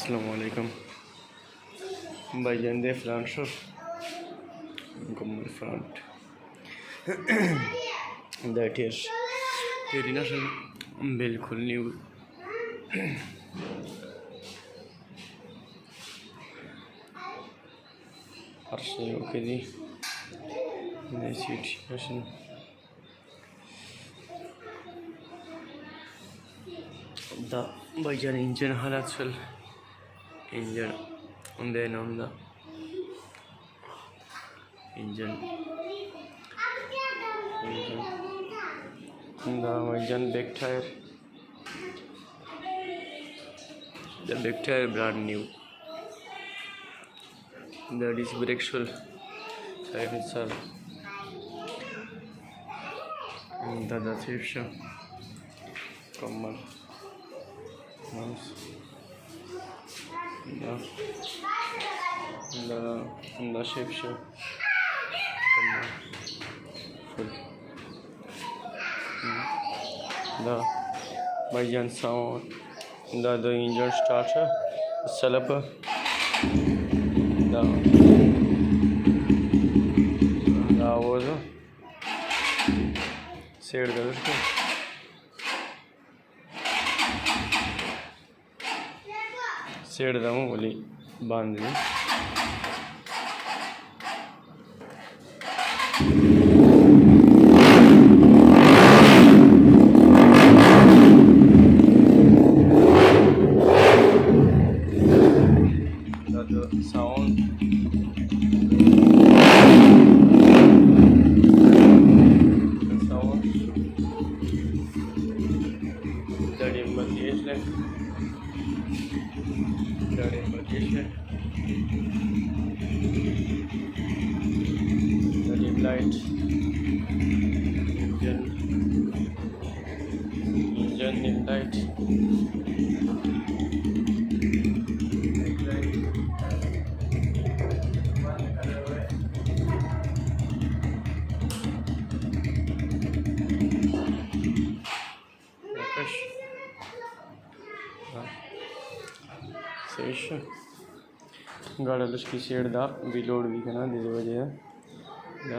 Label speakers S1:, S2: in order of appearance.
S1: अस्सलामुअलैकुम भाईजान दे front show मुकम्मल फ्रंट दैट इज तेरी नस्ल बिल्कुल न्यू अर्से ओके जी सीट नस्ल द भाईजान इंजन हालत चल इंजन देना होंदा इंजन भाईजान back tyre the back tyre brand new that is brake shoe silencer and the safe shoe common mouse the shape shoe full the Bajan sound the engine starter setup the आवाज़ said कर उसको said दाऊँ बोली बांध दी sound the dim light engine dim light गाड़ा लुस्की shade दा भी load भी करना दे वजह